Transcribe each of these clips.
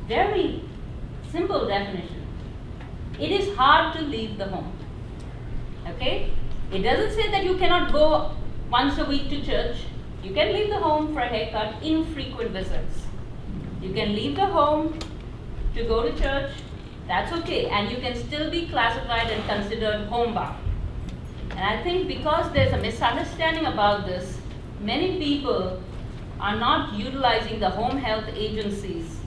very simple definition. It is hard to leave the home. Okay? It doesn't say that you cannot go once a week to church. You can leave the home for a haircut, infrequent visits. You can leave the home to go to church. That's okay. And you can still be classified and considered homebound. And I think because there's a misunderstanding about this, many people are not utilizing the home health agencies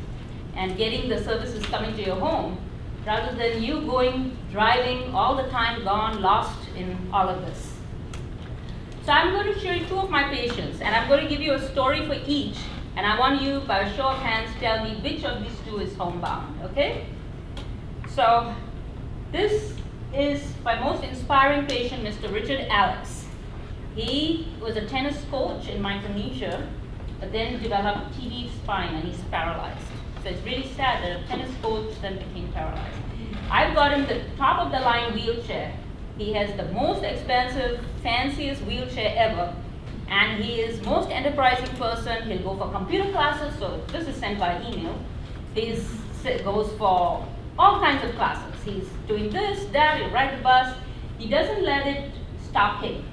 and getting the services coming to your home, rather than you going, driving all the time, gone, lost in all of this. So I'm going to show you two of my patients, and I'm going to give you a story for each, and I want you, by a show of hands, tell me which of these two is homebound, okay? So this is my most inspiring patient, Mr. Richard Alex. He was a tennis coach in Micronesia, but then developed TB spine and he's paralyzed. So it's really sad that a tennis coach then became paralyzed. I've got him the top of the line wheelchair. He has the most expensive, fanciest wheelchair ever. And he is most enterprising person. He'll go for computer classes, so this is sent by email. He goes for all kinds of classes. He's doing this, that, he'll ride the bus. He doesn't let it stop him,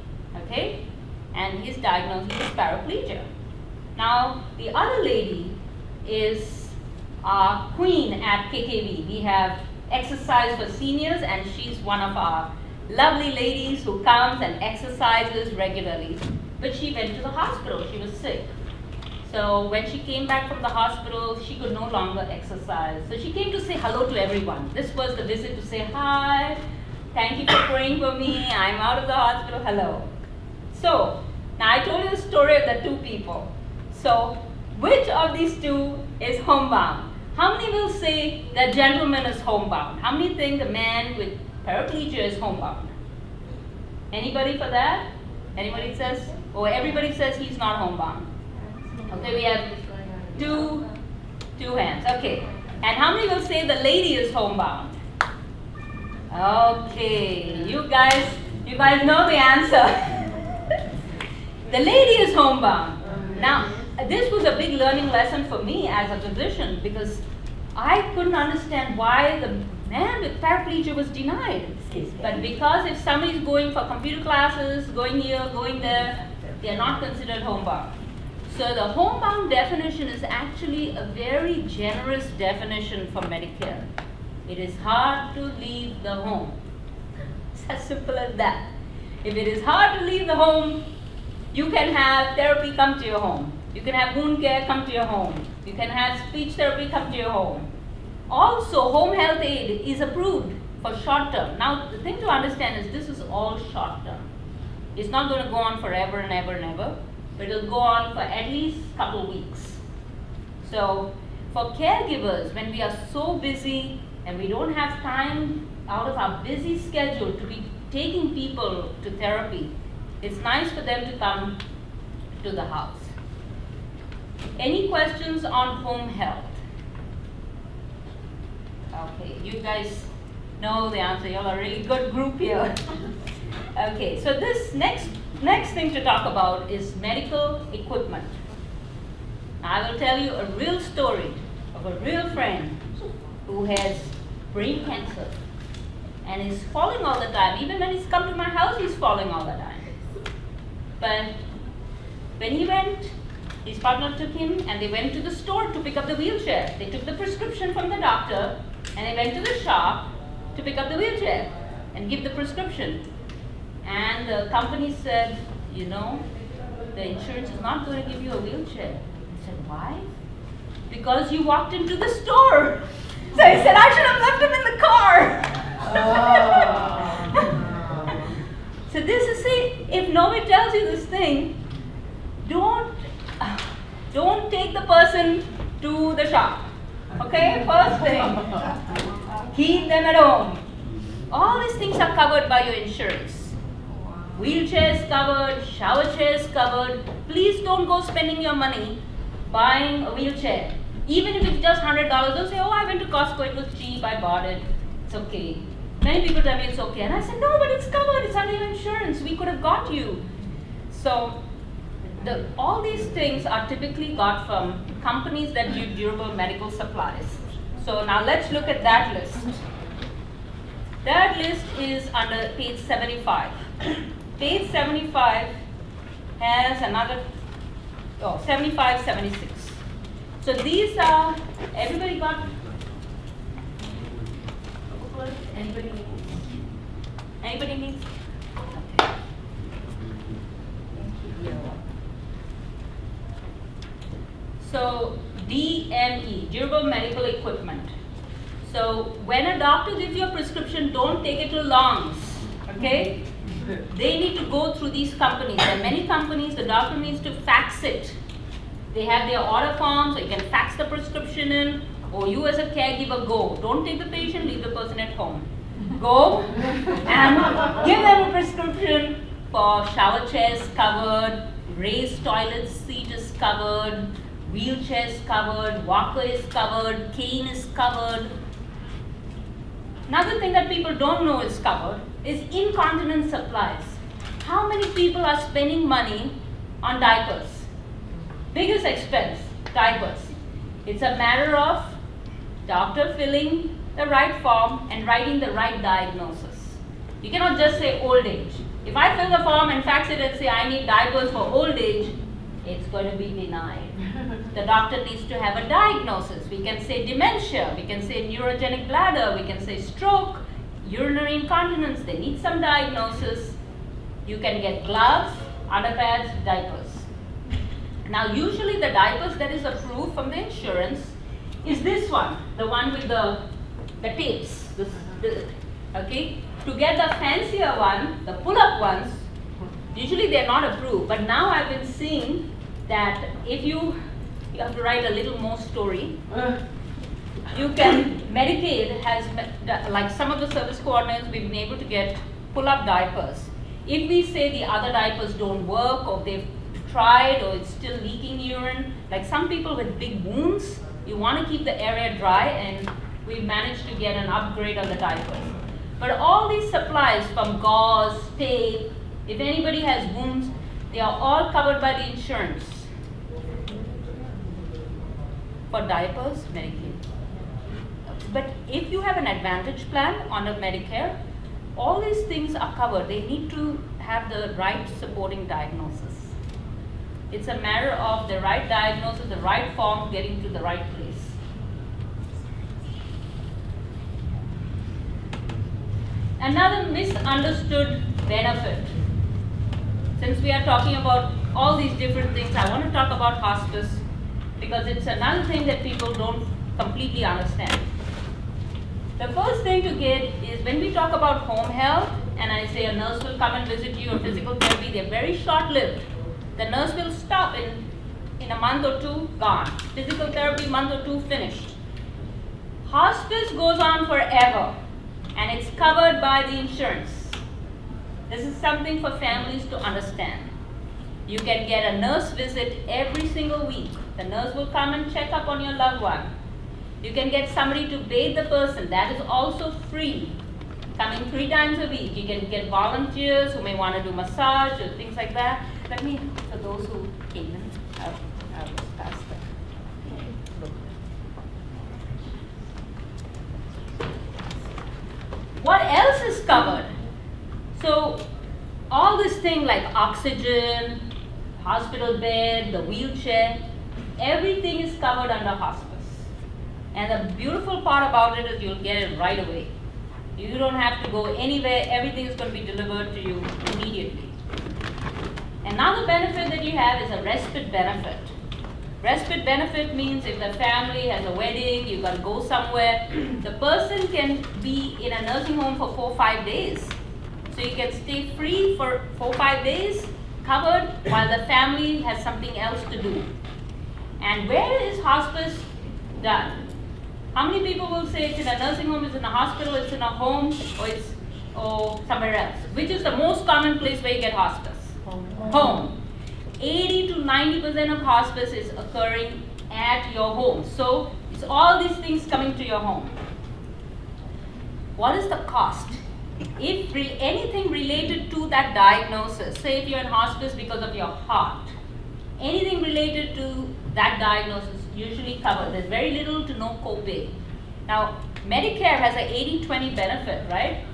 okay? And he's diagnosed with paraplegia. Now, the other lady is our queen at KKV. We have exercise for seniors, and she's one of our lovely ladies who comes and exercises regularly. But she went to the hospital. She was sick. So when she came back from the hospital, she could no longer exercise. So she came to say hello to everyone. This was the visit to say, hi, thank you for praying for me. I'm out of the hospital, hello. So now I told you the story of the two people. So which of these two is homebound? How many will say the gentleman is homebound? How many think the man with paraplegia is homebound? Anybody for that? Anybody says, or everybody says he's not homebound? Okay, we have two hands. Okay, and how many will say the lady is homebound? Okay, you guys know the answer. The lady is homebound. Now, this was a big learning lesson for me as a physician, because I couldn't understand why the man with paraplegia was denied. But because if somebody is going for computer classes, going here, going there, they are not considered homebound. So the homebound definition is actually a very generous definition for Medicare. It is hard to leave the home. It's as simple as that. If it is hard to leave the home, you can have therapy come to your home. You can have wound care come to your home. You can have speech therapy come to your home. Also, home health aid is approved for short term. Now, the thing to understand is this is all short term. It's not going to go on forever and ever and ever, but it will go on for at least a couple weeks. So, for caregivers, when we are so busy and we don't have time out of our busy schedule to be taking people to therapy, it's nice for them to come to the house. Any questions on home health? Okay, you guys know the answer. You all are a really good group here. Okay, so this next thing to talk about is medical equipment. I will tell you a real story of a real friend who has brain cancer and is falling all the time. Even when he's come to my house, he's falling all the time. But when he went, his partner took him and they went to the store to pick up the wheelchair. They took the prescription from the doctor and they went to the shop to pick up the wheelchair and give the prescription. And the company said, you know, the insurance is not going to give you a wheelchair. I said, why? Because you walked into the store. So he said, I should have left him in the car. So this is it. If nobody tells you this thing, don't take the person to the shop. Okay, first thing. Keep them at home. All these things are covered by your insurance. Wheelchair is covered, shower chair is covered. Please don't go spending your money buying a wheelchair. Even if it's just $100, don't say, oh, I went to Costco, it was cheap, I bought it. It's okay. Many people tell me it's okay. And I said, no, but it's covered, it's under your insurance. We could have got you. So all these things are typically got from companies that do durable medical supplies. So now let's look at that list. That list is under page 75. Page 75 has another, 75, 76. So these are, everybody got, anybody needs? Anybody needs? Okay. So DME, durable medical equipment. So when a doctor gives you a prescription, don't take it to longs, okay? They need to go through these companies. There are many companies, the doctor needs to fax it. They have their order forms, so you can fax the prescription in, or you as a caregiver go. Don't take the patient, leave the person at home. Go and give them a prescription for shower chairs covered, raised toilet seat is covered, wheelchair is covered, walker is covered, cane is covered. Another thing that people don't know is covered is incontinence supplies. How many people are spending money on diapers? Biggest expense, diapers. It's a matter of doctor filling the right form and writing the right diagnosis. You cannot just say old age. If I fill the form and fax it and say I need diapers for old age, it's going to be denied. The doctor needs to have a diagnosis. We can say dementia, we can say neurogenic bladder, we can say stroke, urinary incontinence. They need some diagnosis. You can get gloves, underpads, diapers. Now usually the diapers that is approved from the insurance is this one, the one with the tapes. Okay? To get the fancier one, the pull-up ones, usually they're not approved. But now I've been seeing that if you have to write a little more story, you can, Medicaid has, like some of the service coordinators, we've been able to get pull-up diapers. If we say the other diapers don't work, or they've tried, or it's still leaking urine, like some people with big wounds, you want to keep the area dry, and we've managed to get an upgrade on the diapers. But all these supplies from gauze, tape, if anybody has wounds, they are all covered by the insurance. For diapers, Medicaid. But if you have an Advantage plan under Medicare, all these things are covered. They need to have the right supporting diagnosis. It's a matter of the right diagnosis, the right form, getting to the right place. Another misunderstood benefit. Since we are talking about all these different things, I want to talk about hospice because it's another thing that people don't completely understand. The first thing to get is when we talk about home health, and I say a nurse will come and visit you or physical therapy, they're very short-lived. The nurse will stop in a month or two, gone. Physical therapy, month or two, finished. Hospice goes on forever, and it's covered by the insurance. This is something for families to understand. You can get a nurse visit every single week. The nurse will come and check up on your loved one. You can get somebody to bathe the person. That is also free, coming 3 times a week. You can get volunteers who may want to do massage or things like that. Let me, for those who came in, I will pass that. What else is covered? So all this thing like oxygen, hospital bed, the wheelchair, everything is covered under hospice. And the beautiful part about it is you'll get it right away. You don't have to go anywhere, everything is going to be delivered to you immediately. Another benefit that you have is a respite benefit. Respite benefit means if the family has a wedding, you've got to go somewhere, the person can be in a nursing home for 4 or 5 days. So you can stay free for 4 or 5 days, covered, while the family has something else to do. And where is hospice done? How many people will say it's in a nursing home, it's in a hospital, it's in a home, or somewhere else? Which is the most common place where you get hospice? Home. 80 to 90% of hospice is occurring at your home. So it's all these things coming to your home. What is the cost? If anything related to that diagnosis, say if you're in hospice because of your heart, anything related to that diagnosis usually covered. There's very little to no copay. Now, Medicare has a 80-20 benefit, right?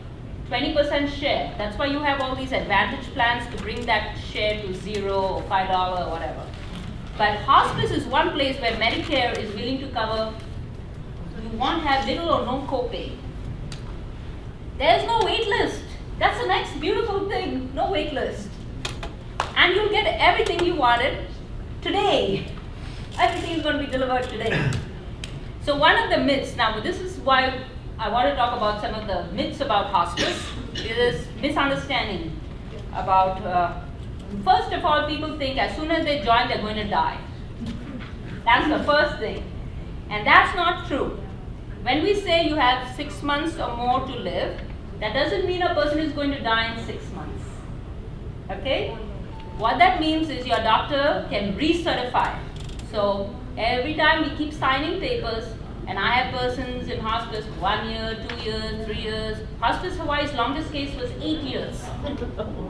20% share. That's why you have all these advantage plans to bring that share to $0 or $5 or whatever. But hospice is one place where Medicare is willing to cover. You won't have little or no copay. There's no wait list. That's the next beautiful thing, no wait list. And you'll get everything you wanted today. Everything is going to be delivered today. So one of the myths, now this is why I want to talk about some of the myths about hospice. This misunderstanding about, first of all, people think as soon as they join, they're going to die. That's the first thing. And that's not true. When we say you have 6 months or more to live, that doesn't mean a person is going to die in 6 months. Okay? What that means is your doctor can recertify. So every time we keep signing papers, and I have persons in hospice 1 year, 2 years, 3 years. Hospice Hawaii's longest case was 8 years.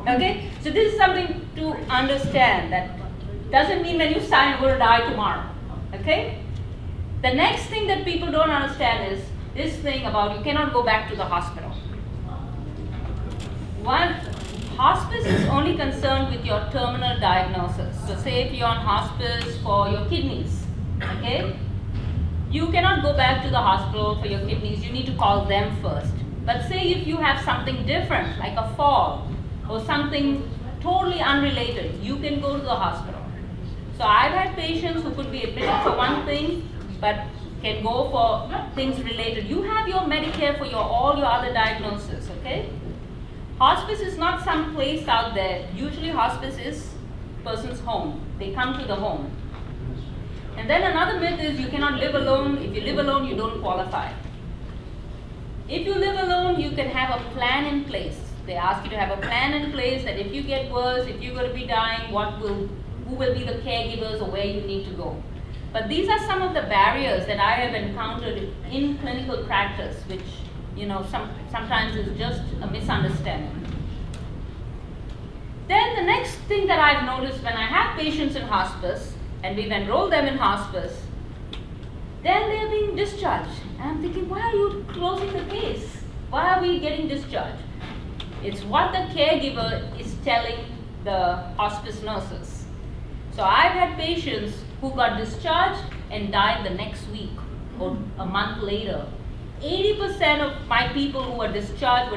Okay? So this is something to understand. That doesn't mean when you sign you're going to die tomorrow. Okay? The next thing that people don't understand is this thing about you cannot go back to the hospital. One, hospice is only concerned with your terminal diagnosis. So say if you're on hospice for your kidneys, okay? You cannot go back to the hospital for your kidneys, you need to call them first. But say if you have something different, like a fall, or something totally unrelated, you can go to the hospital. So I've had patients who could be admitted for one thing, but can go for things related. You have your Medicare for all your other diagnoses, okay? Hospice is not some place out there. Usually hospice is person's home. They come to the home. And then another myth is you cannot live alone. If you live alone, you don't qualify. If you live alone, you can have a plan in place. They ask you to have a plan in place that if you get worse, if you're going to be dying, who will be the caregivers or where you need to go. But these are some of the barriers that I have encountered in clinical practice, which sometimes is just a misunderstanding. Then the next thing that I've noticed when I have patients in hospice, and we've enrolled them in hospice, then they're being discharged. And I'm thinking, why are you closing the case? Why are we getting discharged? It's what the caregiver is telling the hospice nurses. So I've had patients who got discharged and died the next week or a month later. 80% of my people who were discharged,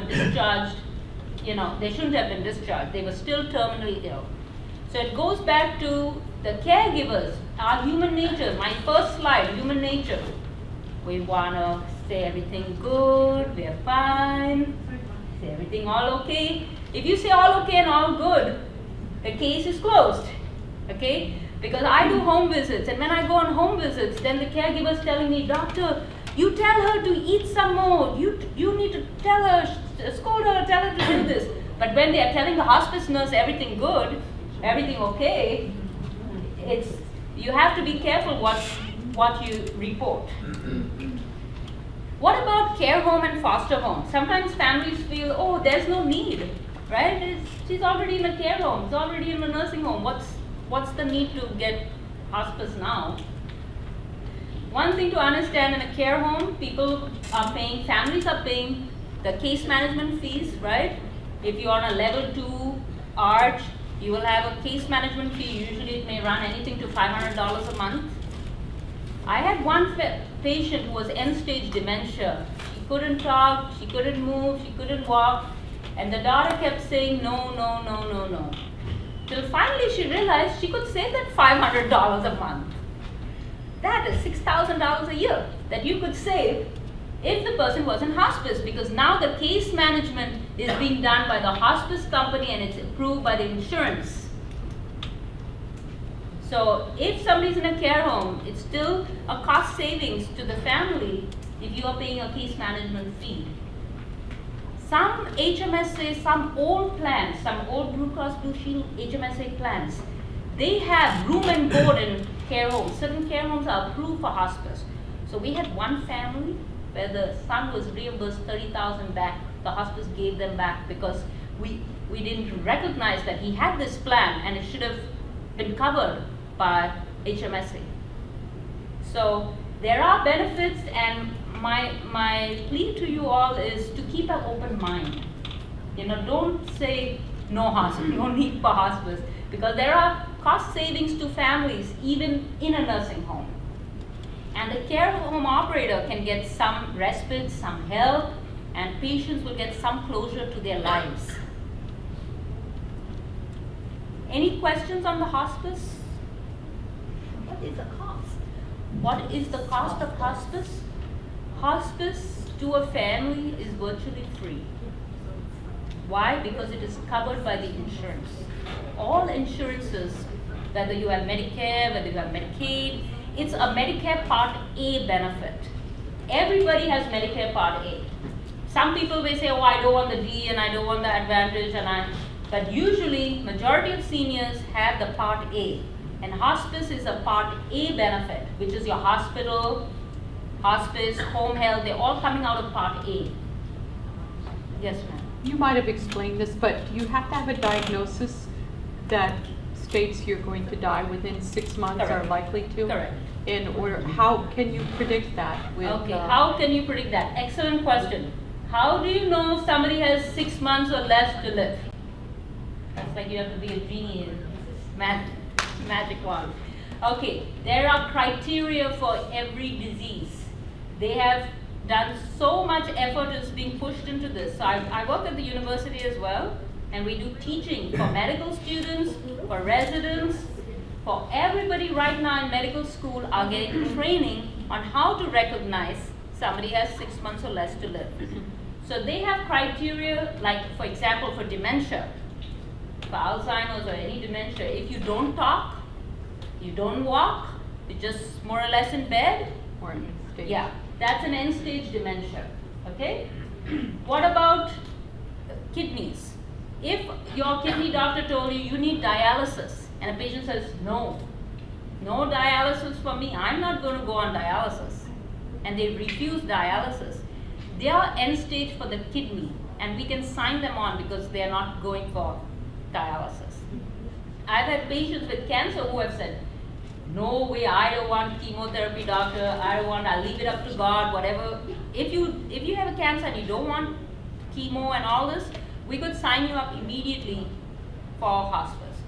they shouldn't have been discharged. They were still terminally ill. So it goes back to the caregivers, our human nature, my first slide, human nature. We want to say everything good, we're fine, say everything all okay. If you say all okay and all good, the case is closed, okay? Because I do home visits, and when I go on home visits, then the caregiver's telling me, doctor, you tell her to eat some more, you need to tell her, scold her, tell her to do this. But when they are telling the hospice nurse everything good, everything okay, you have to be careful what you report. What about care home and foster home? Sometimes families feel, oh, there's no need, right? She's already in a care home, she's already in a nursing home. What's the need to get hospice now? One thing to understand, in a care home, families are paying the case management fees, right? If you're on a level 2 ARCH, you will have a case management fee. Usually it may run anything to $500 a month. I had one patient who was end-stage dementia. She couldn't talk, she couldn't move, she couldn't walk, and the daughter kept saying no, no, no, no, no. Till finally she realized she could save that $500 a month. That is $6,000 a year that you could save if the person was in hospice, because now the case management is being done by the hospice company and it's approved by the insurance. So if somebody's in a care home, it's still a cost savings to the family if you are paying a case management fee. Some HMSA, some old plans, some old Blue Cross Blue Shield HMSA plans, they have room and board in care homes. Certain care homes are approved for hospice. So we had one family where the son was reimbursed $30,000 back. The hospice gave them back because we didn't recognize that he had this plan and it should have been covered by HMSA. So there are benefits, and my plea to you all is to keep an open mind. Don't say no hospice, no need for hospice, because there are cost savings to families even in a nursing home. And the care home operator can get some respite, some help, and patients will get some closure to their lives. Any questions on the hospice? What is the cost? What is the cost of hospice? Hospice to a family is virtually free. Why? Because it is covered by the insurance. All insurances, whether you have Medicare, whether you have Medicaid, it's a Medicare Part A benefit. Everybody has Medicare Part A. Some people may say, oh, I don't want the D and I don't want the Advantage, but usually majority of seniors have the Part A. And hospice is a Part A benefit, which is your hospital, hospice, home health, they're all coming out of Part A. Yes, ma'am. You might have explained this, but do you have to have a diagnosis that states you're going to die within 6 months? Correct. Or likely to? Correct. In order, how can you predict that? Okay, how can you predict that? Excellent question. How do you know somebody has 6 months or less to live? That's like you have to be a genie in magic wand. Okay, there are criteria for every disease. They have done so much effort is being pushed into this. So I work at the university as well, and we do teaching for medical students, for residents, for everybody right now in medical school are getting training on how to recognize somebody has 6 months or less to live. So they have criteria, like for example for dementia, for Alzheimer's or any dementia, if you don't talk, you don't walk, you're just more or less in bed, Or in stage. yeah, that's an end-stage dementia, okay? What about kidneys? If your kidney doctor told you you need dialysis, and a patient says, no dialysis for me, I'm not going to go on dialysis, and they refuse dialysis, they are end-stage for the kidney, and we can sign them on because they are not going for dialysis. I've had patients with cancer who have said, no way, I don't want chemotherapy, doctor, I'll leave it up to God, whatever. If you have a cancer and you don't want chemo and all this, we could sign you up immediately for hospice.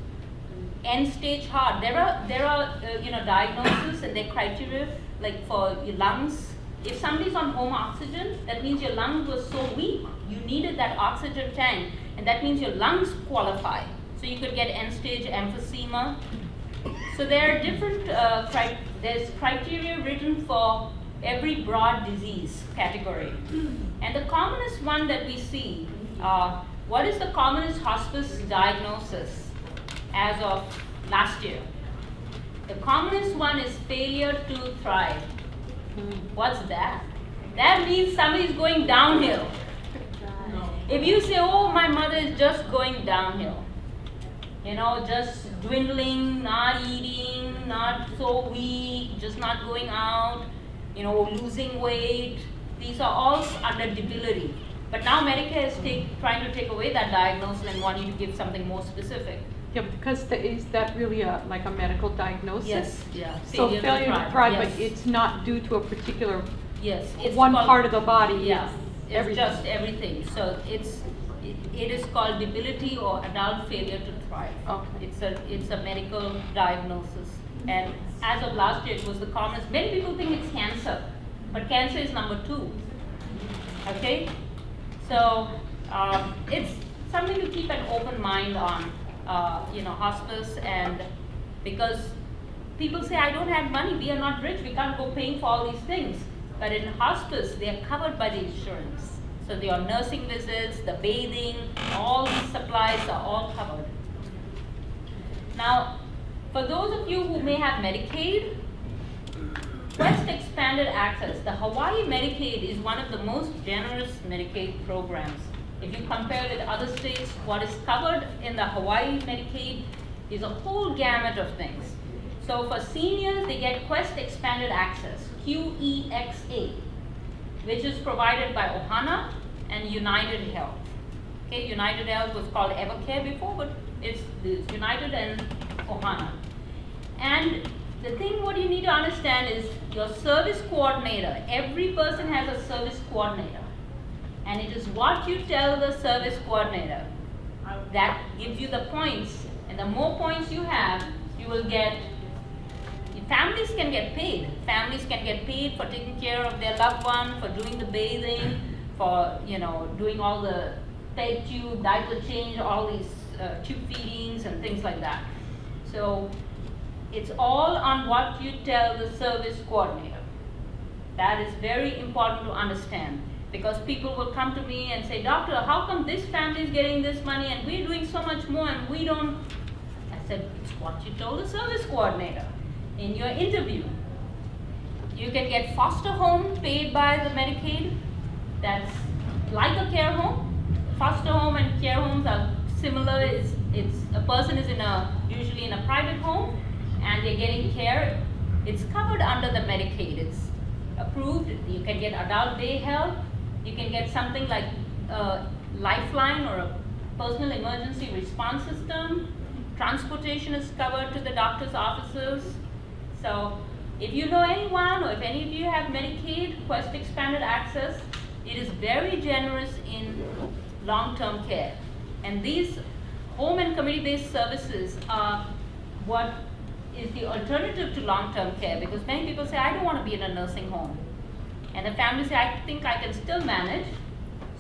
End stage heart, there are diagnoses and their criteria, like for your lungs. If somebody's on home oxygen, that means your lungs were so weak, you needed that oxygen tank, and that means your lungs qualify. So you could get end-stage emphysema. So there are different, there's criteria written for every broad disease category. And the commonest one that we see, what is the commonest hospice diagnosis as of last year? The commonest one is failure to thrive. What's that? That means somebody's going downhill. If you say, oh, my mother is just going downhill, just dwindling, not eating, not so weak, just not going out, losing weight, these are all under debility. But now Medicare is trying to take away that diagnosis and want you to give something more specific. Yeah, because is that really like a medical diagnosis? Yes, yeah. So failure to thrive, yes. but it's not due to a particular it's one called, part of the body. Yeah, it's everything. just everything. So it is called debility or adult failure to thrive. Okay. It's a medical diagnosis, and as of last year, it was the commonest. Many people think it's cancer, but cancer is number 2. Okay, so it's something to keep an open mind on. Hospice, and because people say, I don't have money, we are not rich, we can't go paying for all these things. But in hospice, they are covered by the insurance. So your nursing visits, the bathing, all these supplies are all covered. Now, for those of you who may have Medicaid, Quest expanded access. The Hawaii Medicaid is one of the most generous Medicaid programs. If you compare with other states, what is covered in the Hawaii Medicaid is a whole gamut of things. So for seniors, they get Quest Expanded Access, QEXA, which is provided by Ohana and United Health. Okay, United Health was called Evercare before, but it's United and Ohana. And the thing what you need to understand is your service coordinator. Every person has a service coordinator. And it is what you tell the service coordinator that gives you the points. And the more points you have, you will get. Families can get paid. Families can get paid for taking care of their loved one, for doing the bathing, for doing all the peg tube, diaper change, all these tube feedings and things like that. So it's all on what you tell the service coordinator. That is very important to understand, because people will come to me and say, doctor, how come this family is getting this money and we're doing so much more and we don't? I said, it's what you told the service coordinator in your interview. You can get foster home paid by the Medicaid. That's like a care home. Foster home and care homes are similar. It's a person is usually in a private home and they're getting care. It's covered under the Medicaid. It's approved. You can get adult day help. You can get something like a lifeline or a personal emergency response system. Transportation is covered to the doctor's offices. So if you know anyone or if any of you have Medicaid Quest expanded access, it is very generous in long-term care. And these home and community-based services are what is the alternative to long-term care, because many people say, I don't want to be in a nursing home. And the families say, I think I can still manage.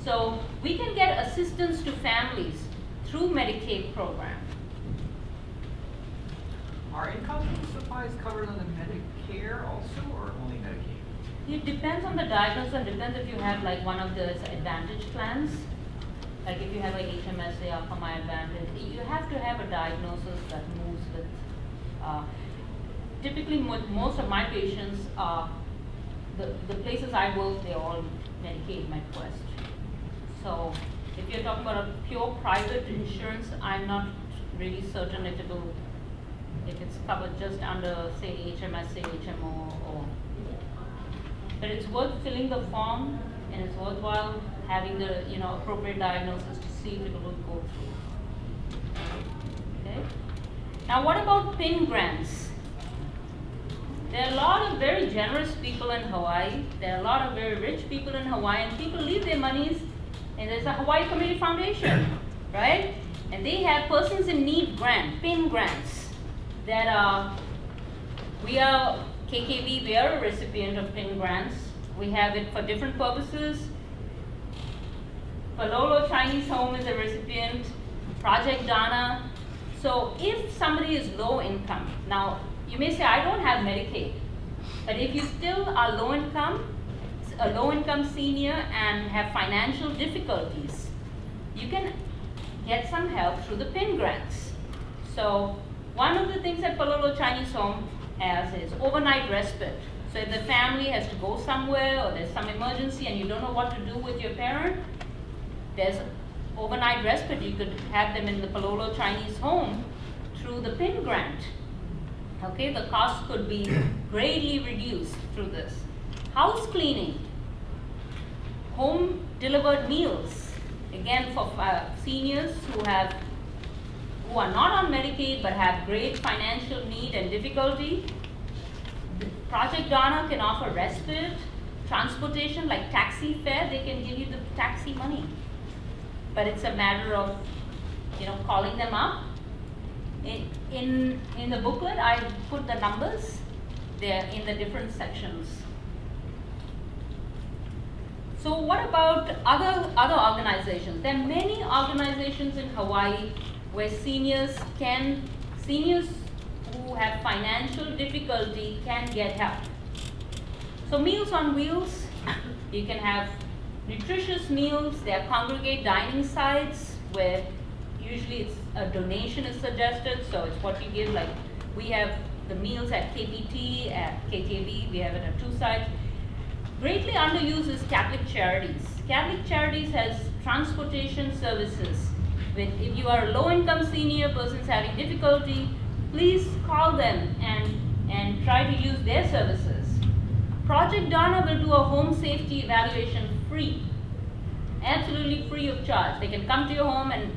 So we can get assistance to families through Medicaid program. Are income supplies covered under Medicare also, or only Medicaid? It depends on the diagnosis and depends if you have like one of those Advantage plans. Like if you have like HMSA or My Advantage, you have to have a diagnosis that moves with. Typically, most of my patients, the places I work, they're all Medicaid, MedQuest. So if you're talking about a pure private insurance, I'm not really certain if it's covered just under, say, HMSA, HMO, or. But it's worth filling the form, and it's worthwhile having the appropriate diagnosis to see if it will go through. Okay. Now, what about PIN grants? There are a lot of very generous people in Hawaii. There are a lot of very rich people in Hawaii, and people leave their monies, and there's a Hawaii Community Foundation, right? And they have Persons in Need grant, PIN grants. That we are KKV, we are a recipient of PIN grants. We have it for different purposes. Palolo Chinese Home is a recipient, Project Dana. So if somebody is low income, now you may say, I don't have Medicaid, but if you still are low income, a low income senior and have financial difficulties, you can get some help through the PIN grants. So one of the things that Palolo Chinese Home has is overnight respite. So if the family has to go somewhere or there's some emergency and you don't know what to do with your parent, there's overnight respite. You could have them in the Palolo Chinese Home through the PIN grant. Okay, the cost could be greatly reduced through this. House cleaning, home delivered meals, again for seniors who are not on Medicaid but have great financial need and difficulty. Project Dana can offer respite, transportation like taxi fare. They can give you the taxi money, but it's a matter of calling them up. In the booklet, I put the numbers there in the different sections. So what about other organizations? There are many organizations in Hawaii where seniors who have financial difficulty can get help. So Meals on Wheels, you can have nutritious meals. There are congregate dining sites where usually it's a donation is suggested, so it's what you give. Like we have the meals at KPT, at KKV, we have it at 2 sites. Greatly underused is Catholic Charities. Catholic Charities has transportation services. If you are a low-income senior, person's having difficulty, please call them and try to use their services. Project Dana will do a home safety evaluation free, absolutely free of charge. They can come to your home and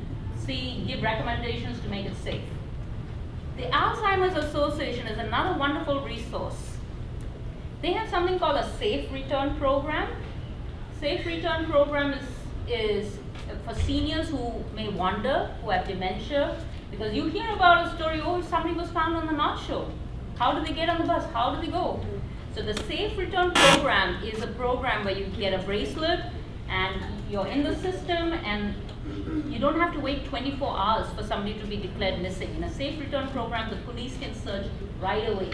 give recommendations to make it safe. The Alzheimer's Association is another wonderful resource. They have something called a Safe Return Program. Safe Return Program is for seniors who may wander, who have dementia, because you hear about a story, oh, somebody was found on the North Shore. How do they get on the bus? How do they go? So the Safe Return Program is a program where you get a bracelet and you're in the system and you don't have to wait 24 hours for somebody to be declared missing. In a Safe Return Program, the police can search right away.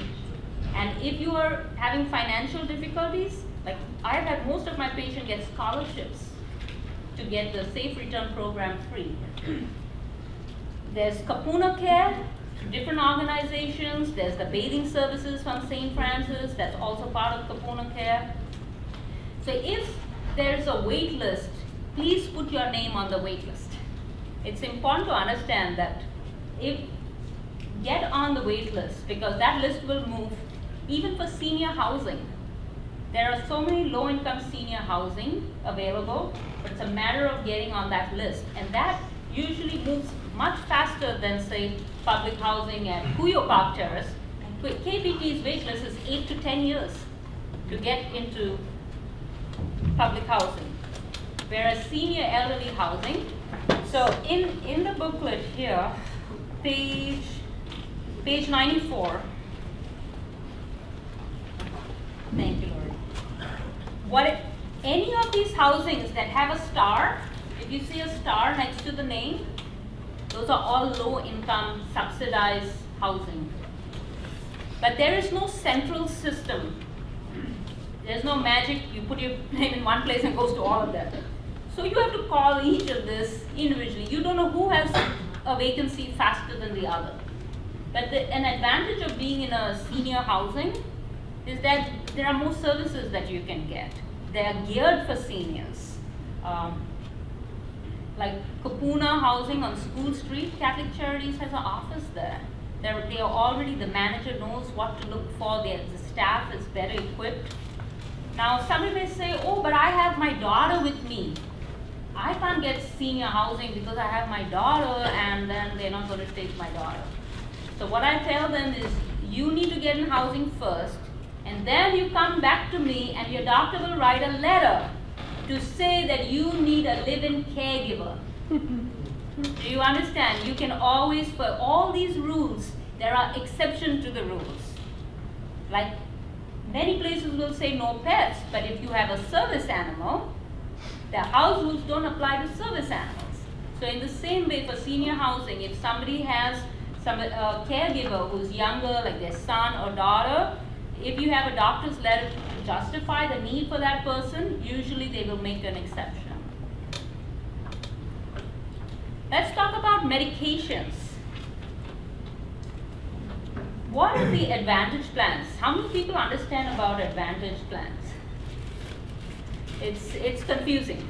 And if you are having financial difficulties, like I've had most of my patients get scholarships to get the Safe Return Program free. There's Kapuna Care, different organizations. There's the bathing services from St. Francis, that's also part of Kapuna Care. So if there's a wait list, please put your name on the wait list. It's important to understand that get on the wait list, because that list will move even for senior housing. There are so many low-income senior housing available, but it's a matter of getting on that list. And that usually moves much faster than, say, public housing at Puyo Park Terrace. KPT's wait list is 8 to 10 years to get into public housing. Whereas senior elderly housing, so in the booklet here, page 94, thank you, Lori. Any of these housings that have a star, if you see a star next to the name, those are all low-income subsidized housing. But there is no central system. There's no magic, you put your name in one place and goes to all of them. So you have to call each of this individually. You don't know who has a vacancy faster than the other. But an advantage of being in a senior housing is that there are more services that you can get. They are geared for seniors. Like Kapuna Housing on School Street, Catholic Charities has an office there. They are already, the manager knows what to look for, the staff is better equipped. Now somebody may say, oh, but I have my daughter with me. I can't get senior housing because I have my daughter and then they're not going to take my daughter. So what I tell them is, you need to get in housing first, and then you come back to me and your doctor will write a letter to say that you need a live-in caregiver. Do you understand? You can always, for all these rules, there are exceptions to the rules. Like many places will say no pets, but if you have a service animal, the house rules don't apply to service animals. So in the same way for senior housing, if somebody has a caregiver who's younger, like their son or daughter, if you have a doctor's letter to justify the need for that person, usually they will make an exception. Let's talk about medications. What are the Advantage plans? How many people understand about Advantage plans? It's confusing.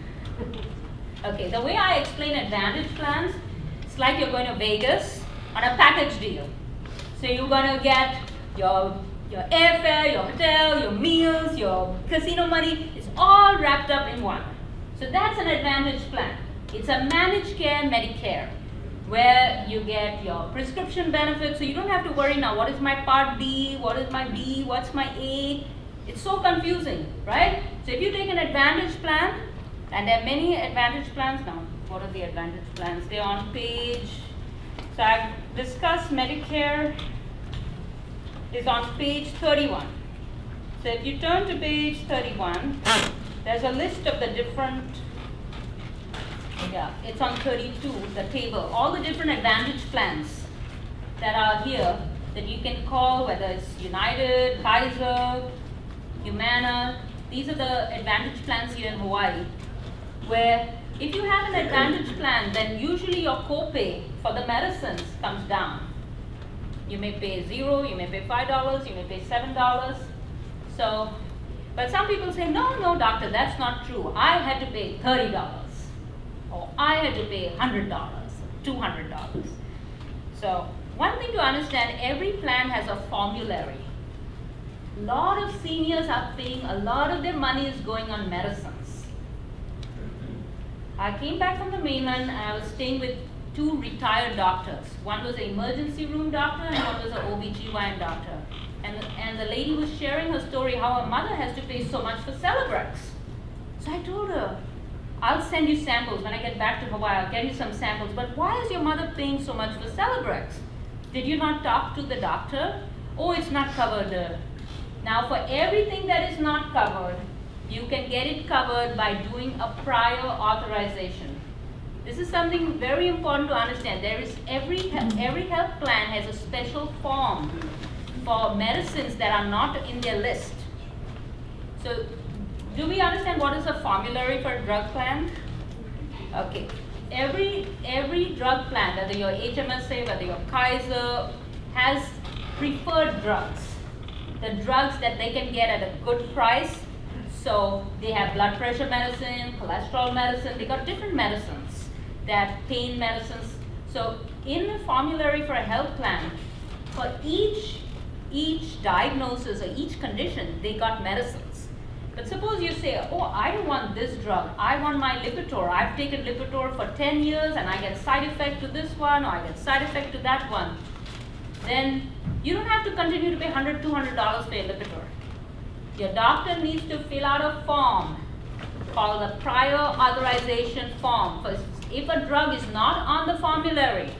Okay, the way I explain Advantage plans, it's like you're going to Vegas on a package deal. So you're going to get your airfare, your hotel, your meals, your casino money, it's all wrapped up in one. So that's an Advantage plan. It's a managed care Medicare, where you get your prescription benefits, so you don't have to worry now, what is my Part B, what is my B, what's my A? It's so confusing, right? So if you take an Advantage plan, and there are many Advantage plans now. What are the Advantage plans? They're on page, so I've discussed Medicare is on page 31. So if you turn to page 31, there's a list of the different, it's on 32, the table, all the different Advantage plans that are here that you can call, whether it's United, Kaiser, Humana. These are the Advantage plans here in Hawaii, where if you have an Advantage plan, then usually your copay for the medicines comes down. You may pay $0, you may pay $5, you may pay $7. So, but some people say, no, doctor, that's not true. I had to pay $30, or I had to pay $100, $200. So, one thing to understand, every plan has a formulary. A lot of seniors are paying, a lot of their money is going on medicines. I came back from the mainland and I was staying with two retired doctors. One was an emergency room doctor and one was an OBGYN doctor. And the lady was sharing her story how her mother has to pay so much for Celebrex. So I told her, I'll send you samples. When I get back to Hawaii, I'll get you some samples. But why is your mother paying so much for Celebrex? Did you not talk to the doctor? Oh, it's not covered. Now, for everything that is not covered, you can get it covered by doing a prior authorization. This is something very important to understand. There is every health plan has a special form for medicines that are not in their list. So, do we understand what is a formulary for a drug plan? Okay. Every drug plan, whether you're HMSA, whether you're Kaiser, has preferred drugs. The drugs that they can get at a good price. So they have blood pressure medicine, cholesterol medicine, they got different medicines, that pain medicines. So in the formulary for a health plan, for each diagnosis or each condition, they got medicines. But suppose you say, oh, I don't want this drug, I want my Lipitor. I've taken Lipitor for 10 years and I get side effect to this one or I get side effect to that one. Then you don't have to continue to pay $100, $200 for your Lipitor. Your doctor needs to fill out a form called a prior authorization form. If a drug is not on the formulary,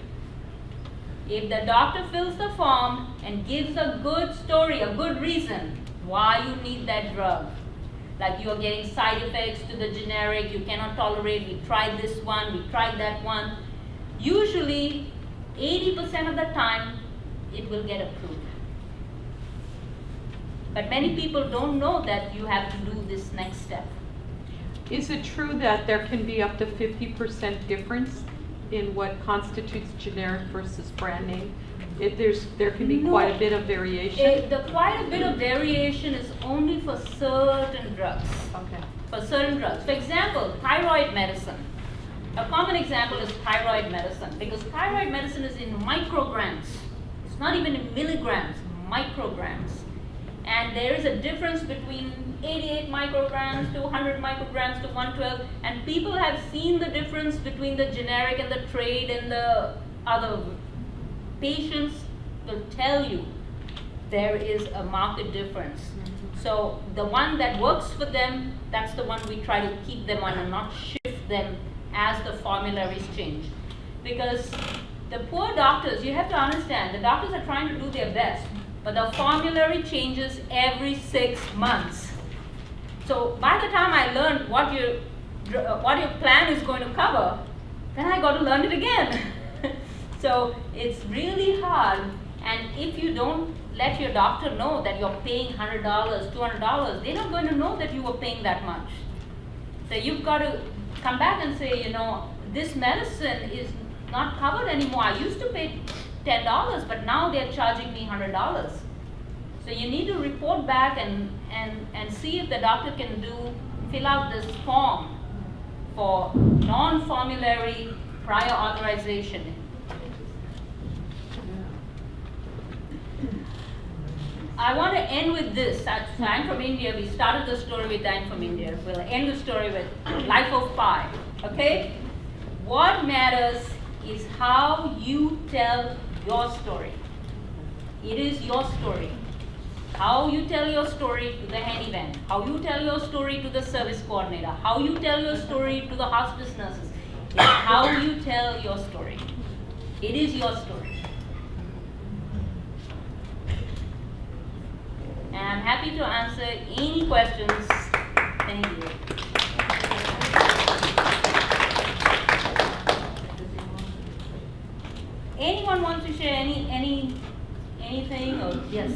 if the doctor fills the form and gives a good story, a good reason why you need that drug, like you are getting side effects to the generic, you cannot tolerate, we tried this one, we tried that one, usually 80% of the time it will get approved. But many people don't know that you have to do this next step. Is it true that there can be up to 50% difference in what constitutes generic versus brand name? There can be quite a bit of variation? Quite a bit of variation is only for certain drugs. Okay. For certain drugs. For example, thyroid medicine. A common example is thyroid medicine, because thyroid medicine is in micrograms. It's not even in milligrams, micrograms. And there is a difference between 88 micrograms to 100 micrograms to 112, and people have seen the difference between the generic and the trade and the other. Patients will tell you there is a marked difference. So the one that works for them, that's the one we try to keep them on and not shift them as the formularies change. Because the poor doctors, you have to understand, the doctors are trying to do their best, but the formulary changes every 6 months. So by the time I learn what your plan is going to cover, then I got to learn it again. So it's really hard, and if you don't let your doctor know that you're paying $100, $200, they're not going to know that you were paying that much. So you've got to come back and say, this medicine is not covered anymore. I used to pay $10, but now they're charging me $100. So you need to report back and see if the doctor can fill out this form for non-formulary prior authorization. I want to end with this. I'm from India. We started the story with I'm from India. We'll end the story with Life of Pi. Okay? What matters is how you tell your story. It is your story. How you tell your story to the handyman, how you tell your story to the service coordinator, how you tell your story to the hospice nurses. It's how you tell your story. It is your story. And I'm happy to answer any questions. Thank you. Anyone want to share anything? Or yes.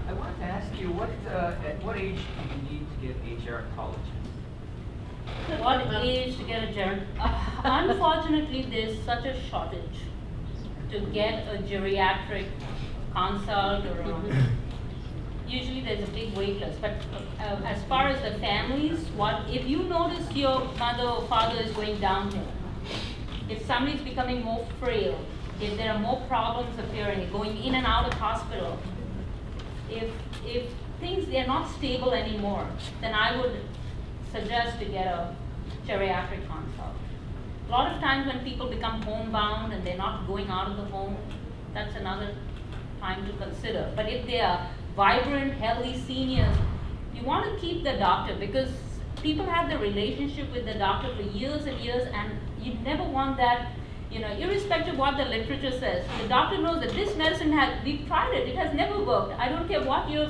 I wanted to ask you, at what age do you need to get a gerontologist? What age to get a gerontologist? Unfortunately, there's such a shortage to get a geriatric consult or usually there's a big wait list. But as far as the families, if you notice your mother or father is going downhill, if somebody's becoming more frail, if there are more problems appearing, going in and out of hospital, if things they're not stable anymore, then I would suggest to get a geriatric consult. A lot of times when people become homebound and they're not going out of the home, that's another time to consider. But if they are vibrant, healthy seniors, you want to keep the doctor, because people have the relationship with the doctor for years and years, and you never want that, irrespective of what the literature says. The doctor knows that this medicine we've tried it, it has never worked. I don't care what your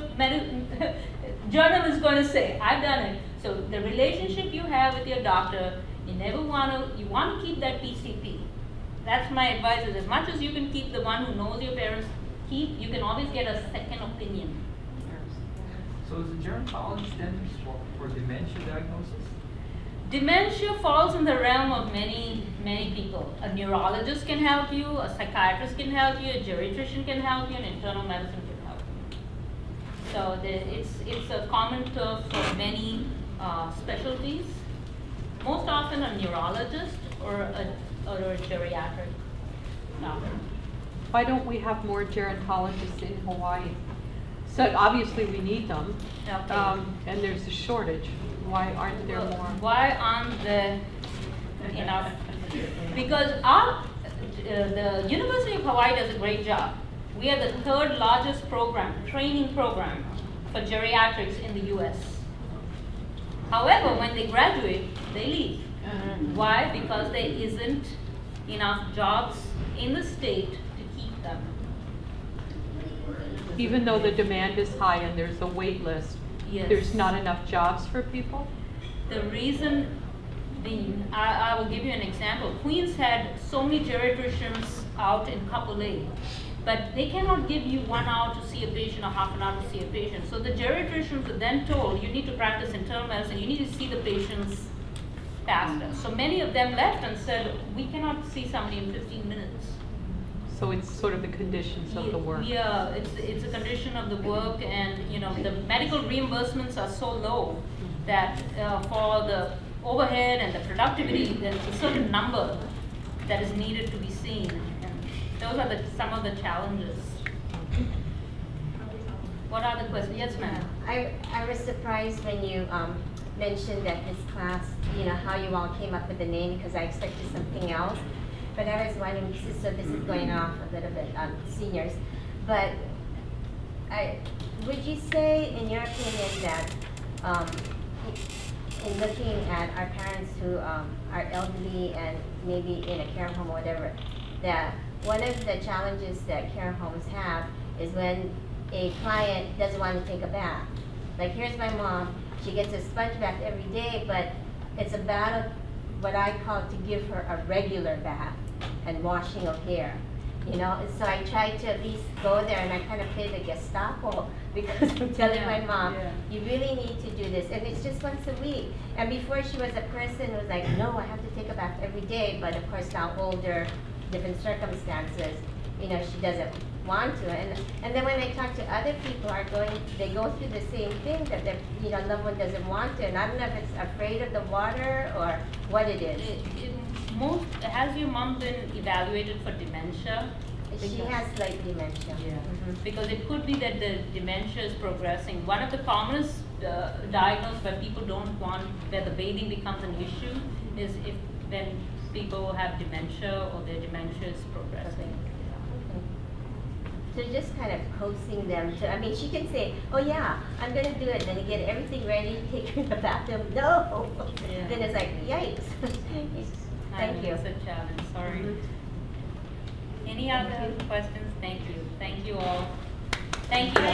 journal is going to say, I've done it. So the relationship you have with your doctor, you want to keep that PCP. That's my advice, is as much as you can keep the one who knows your parents, you can always get a second opinion. So is the gerontologist then for dementia diagnosis? Dementia falls in the realm of many, many people. A neurologist can help you, a psychiatrist can help you, a geriatrician can help you, and internal medicine can help you. So it's a common term for many specialties. Most often a neurologist or a geriatric doctor. Why don't we have more gerontologists in Hawaii? So obviously we need them, Okay. and there's a shortage. Why aren't there Well, more? why aren't there enough? Because the University of Hawaii does a great job. We are the third largest training program for geriatrics in the US. However, when they graduate, they leave. Why? Because there isn't enough jobs in the state to keep them. Even though the demand is high and there's a wait list, Yes. there's not enough jobs for people? The reason being, I will give you an example. Queens had so many geriatricians out in couple A, but they cannot give you 1 hour to see a patient or half an hour to see a patient. So the geriatricians were then told, you need to practice internal medicine, you need to see the patients faster. So many of them left and said, we cannot see somebody in 15 minutes. So it's sort of the conditions of the work. Yeah, it's a condition of the work, and the medical reimbursements are so low that for the overhead and the productivity, there's a certain number that is needed to be seen, and those are some of the challenges. What are the questions? Yes, ma'am. I was surprised when you mentioned that this class, how you all came up with the name, because I expected something else. But I was wondering, this is going off a little bit on seniors, but would you say, in your opinion, that in looking at our parents who are elderly and maybe in a care home or whatever, that one of the challenges that care homes have is when a client doesn't want to take a bath. Like, here's my mom, she gets a sponge bath every day, but it's a battle, what I call, to give her a regular bath and washing of hair, And so I tried to at least go there, and I kind of played the Gestapo, because I'm telling my mom, you really need to do this, and it's just once a week. And before, she was a person who was like, no, I have to take a bath every day, but of course now older, different circumstances, she doesn't want to. And then when I talk to other people they go through the same thing, that their loved one doesn't want to, and I don't know if it's afraid of the water or what it is. Has your mom been evaluated for dementia? She has like dementia. Yeah. Because it could be that the dementia is progressing. One of the commonest diagnosed where people don't want, where the bathing becomes an issue, is when people have dementia or their dementia is progressing. So just kind of coaxing them to, she can say, oh yeah, I'm going to do it, then you get everything ready, take her to the bathroom, no! Yeah. Then it's like, yikes. Thank you. It's a challenge, sorry. Mm-hmm. Any other questions? Thank you. Thank you all. Thank you.